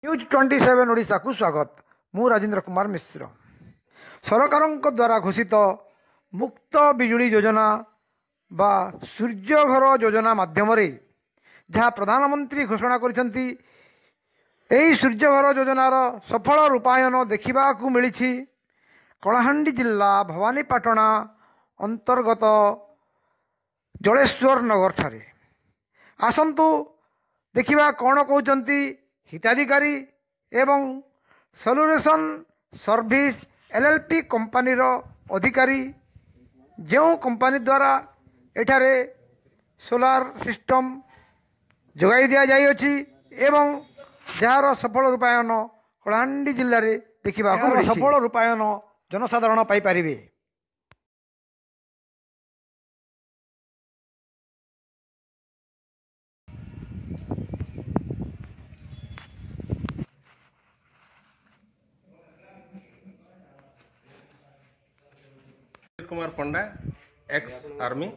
News 27 Odisha को स्वागत। मु राजेंद्र कुमार मिश्र। सरकार द्वारा घोषित मुक्त बिजुली योजना बा सूर्य घर योजना माध्यम जहाँ प्रधानमंत्री घोषणा करिसेंती एही सूर्य घर योजनार सफल रूपायन देखा मिली कलाहांडी जिला भवानीपाटना अंतर्गत जलेश्वर नगर ठारे। आसंतु देखिबा कौन कहते हिताधिकारी एवं सल्यूशन सर्विस एलएलपी कंपानी अधिकारी जो कंपानी द्वारा एठारे सोलार सिस्टम जोगाई दिया जाइए एवं जार सफल रूपायन कलाहांडी जिले में देखा सफल रूपायन जनसाधारण पाइपारे। कुमार पंडा एक्स आर्मी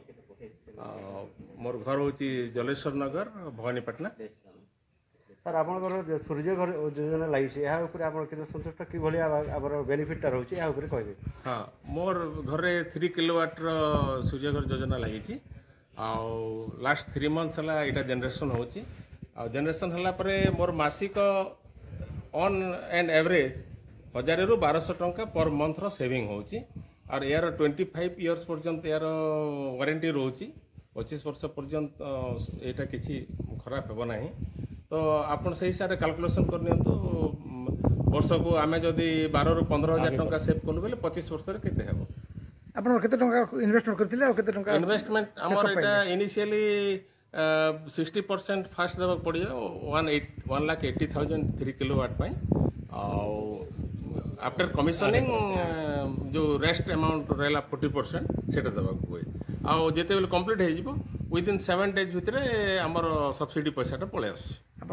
मोर घर हूँ जलेश्वर नगर भवानीपाटना। सर आप सूर्य घर योजना लगी संतुष्ट कि बेनिफिटा रोचे कहे। हाँ मोर घरे 3 किलोवाट सूर्य घर योजना लगी लास्ट 3 मंथ्स है यहाँ जनरेशन होची जनरेशन है मोर मासिक ऑन एंड एवरेज 1000 ରୁ 1200 टंका पर मंथ रो सेविंग होची और यार 25 इयर्स पर्यंत यार वारंटी रोची 25 वर्ष पर्यंत यहाँ किसी खराब हेब ना। तो आपन से हिसाब से कैलकुलेशन करनी तो वर्ष को आम जदि 12 ରୁ 15,000 टंका सेव कलु बेले 25 वर्ष रे केते हेबो। आपन केते टंका इन्वेस्टमेंट करथिले और केते टंका इन्वेस्टमेंट हमर एटा इनिशियली 60% फास्ट देबा पड़ियो 1,80,000 3 किलोवाट पई आफ्टर कमिशनिंग जो रेस्ट अमाउंट रहा 40% से देवाक हुए आते बेले कम्प्लीट हो विदिन 7 days भितर आमर सब्सिडी पैसाटा पलि आस।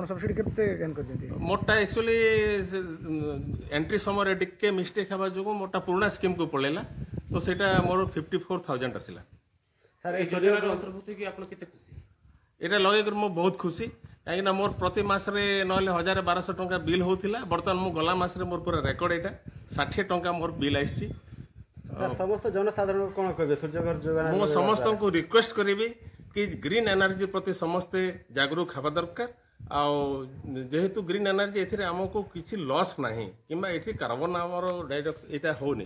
सब्सिडी केते गेन करजंती मोटा एक्चुअली एंट्री समय टिके मिस्टेक हवा जो मोटा पुराना स्कीम को पळेला तो सेटा मोर 54,000 आसिला। सर ए योजना अंतर्भुक्ति की आपन केते खुशी एटा लगे कर मो बहुत खुशी कहीं मोर प्रति मासरे ना 1,000-1,200 टंका बिल होता बर्तमान मु गला मासरे मोर पूरा रेकर्ड एटा 60 टंका मोर बिल आसी। समस्त जनसाधारण कौन कहे सूर्यघर योजना मु समस्त को रिक्वेस्ट करी कि ग्रीन एनर्जी प्रति समस्ते जागरूक हवा दरकार जेहेतु ग्रीन एनर्जी एथिरे हमको किसी लॉस नहीं किंबा एठी कार्बन आमर डाइऑक्साइड एटा होनी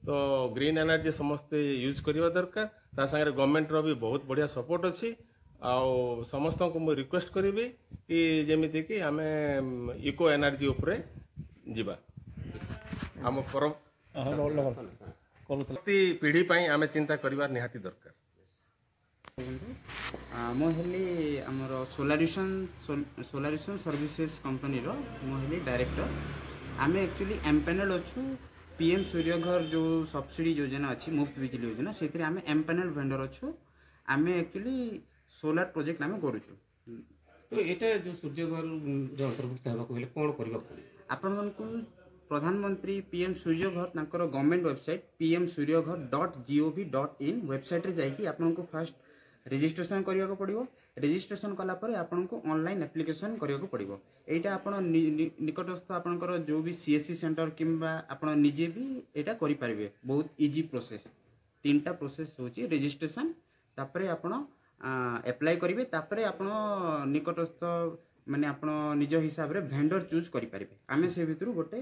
तो ग्रीन एनर्जी समस्ते यूज करवा दरकार ता संगे गवर्नमेंट रो भी बहुत बढ़िया सपोर्ट अच्छी समस्त को मुझे रिक्वेस्ट करी कि जेमिति कि आम इको एनर्जी उपरे जीवा आम परवर्ती पीढ़ी पाई आम चिंता करिवार निहाती दरकार। मुझे आमर सोलारिशन सर्विसेज कंपनी रो मुझे डायरेक्टर आम एक्चुअली एमपैनल अच्छु पीएम सूर्यघर जो सब्सिडी योजना अच्छी मुफ्त बिजली योजना से आम एमपैनल वेंडर अच्छु आम एक्चुअली सोलार प्रोजेक्ट आम करूँ। तो ये जो सूर्यघर अंतर्भुक्त होगा कौन करने आपण प्रधानमंत्री PM Surya Ghar government website pmsuryaghar.gov.in website रे जाइए आपन को फास्ट रजिस्ट्रेशन करने को पड़ो। रजिस्ट्रेशन कलापर आपन को ऑनलाइन एप्लिकेशन करने को पड़ो। यहाँ आप निकटस्थ आपंकर जो भी सीएससी सेंटर किंबा आप निजे भी यहाँ करें बहुत इजी प्रोसेस 3टा प्रोसेस होची रजिस्ट्रेशन तापरे आपण एप्लाई करेंगे तापरे आपण निकटस्थ माने आपण निज हिसाब रे वेंडर चूज करि परिबे आमे से भितरु गोटे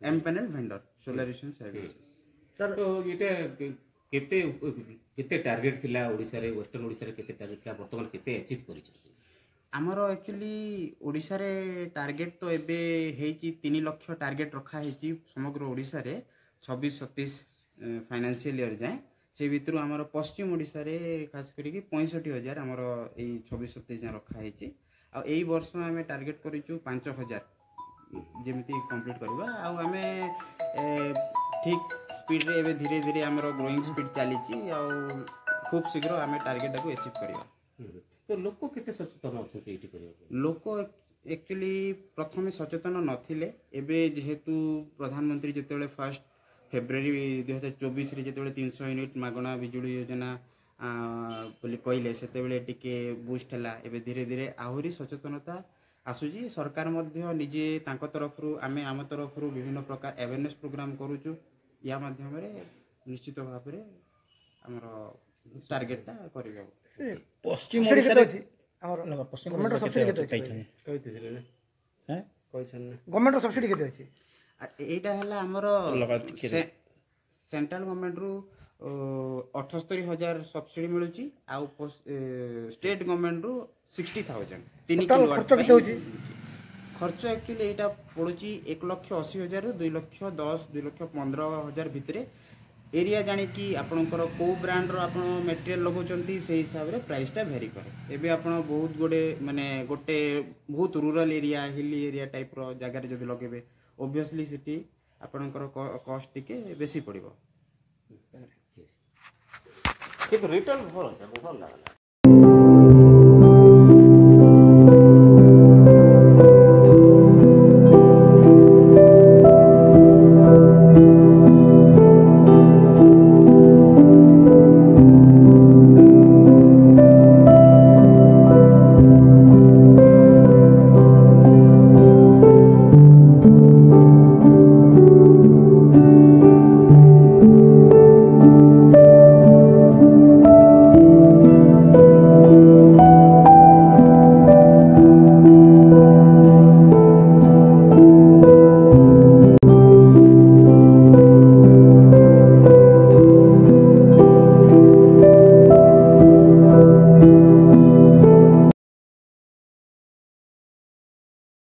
एमपैनल वेंडर सोलारिशन सर्विसेज। सर तो ये केते केते टारगेट थिला ओडिसा रे वेस्टर्न ओडिसा रे केते टारगेट थिला वर्तमान केते अचीव करि आमर एक्चुअली ओडिसा रे टारगेट तो एबे हेची 3 लाख टारगेट रखा हेची समग्र ओडिसा रे 26-27 फाइनेंशियल ईयर जाए से भितर आमर पश्चिम ओडिसा रे खास करी 65,000 आमर ए 26-27 जाए रखा हेची आ एई वर्ष आमे टारगेट करिचु 5,000 जेमिति कंप्लीट करबा आ आमे ठीक स्पीड रे एबे धीरे धीरे आमर ग्रोइंग स्पीड चलीची आ खूब शीघ्र आमे टारगेट को अचीव करबा। तो लोक केते सचेतन अछते एठी करबा लोक एक्चुअली प्रथमे सचेतन नथिले एबे जेहेतु प्रधानमंत्री जेतेबेले फर्स्ट फेब्रुआरी 2024 रे जेतेबेले 300 यूनिट मागणा बिजुली योजना बोली कहले से टिके बुस्ट है एवं धीरे धीरे आहरी सचेतनता ଆସୁଛି। ସରକାର ମଧ୍ୟ ନିଜେ ତାଙ୍କ ତରଫରୁ ଆମେ ଆମ ତରଫରୁ ବିଭିନ୍ନ ପ୍ରକାର ଆୱାରନେସ୍ ପ୍ରୋଗ୍ରାମ କରୁଛୁ। ୟା ମାଧ୍ୟମରେ ନିଶ୍ଚିତ ଭାବରେ ଆମର ଟାର୍ଗେଟଟା କରିବା। ପଶ୍ଚିମ ସବସିଡି କେତେ ଓଡ଼ିଶାରେ ଅଛି ଆମର ପଶ୍ଚିମ ଗଭର୍ଣ୍ଣମେଣ୍ଟ ସବସିଡି କେତେ ଅଛି କହିଥିଲେ ନା ହେଁ କହିଛନ୍ତି ନା ଗଭର୍ଣ୍ଣମେଣ୍ଟ ସବସିଡି କେତେ ଅଛି? ଏଇଟା ହେଲା ଆମର ସେଣ୍ଟ୍ରାଲ ଗଭର୍ଣ୍ଣମେଣ୍ଟରୁ 78,000 ସବସିଡି ମିଳୁଛି, ଆଉ ଷ୍ଟେଟ୍ ଗଭର୍ଣ୍ଣମେଣ୍ଟରୁ 60,000। 3 Total କିଲୋୱାଟ୍ ଖର୍ଚ୍ଚ କେତେ ହଉଛି? ଖର୍ଚ୍ଚ ଆକ୍ଚୁଆଲି ଏଇଟା ପଡ଼ୁଛି 1,80,000ରୁ 2,10,000 2,15,000 ଭିତରେ। ଏରିଆ ଜାଣିକି ଆପଣଙ୍କର କେଉଁ ବ୍ରାଣ୍ଡର ଆପଣ ମେଟେରିଆଲ ଲଗାଉଛନ୍ତି ସେଇ ହିସାବରେ ପ୍ରାଇସଟା ଭ୍ୟାରି କରେ। ଏବେ ଆପଣ ବହୁତ ମାନେ ଗୋଟେ ବହୁତ ରୁରାଲ ଏରିଆ ହିଲି ଏରିଆ ଟାଇପ୍ର ଜାଗାରେ ଯଦି ଲଗେଇବେ ଓଭିୟସଲି ସେଠି ଆପଣଙ୍କର କଷ୍ଟ ଟିକେ ବେଶୀ ପଡ଼ିବ। କିନ୍ତୁ ରିଟର୍ନ ଭଲ ଅଛି, ଭଲ ଲାଗିଲା।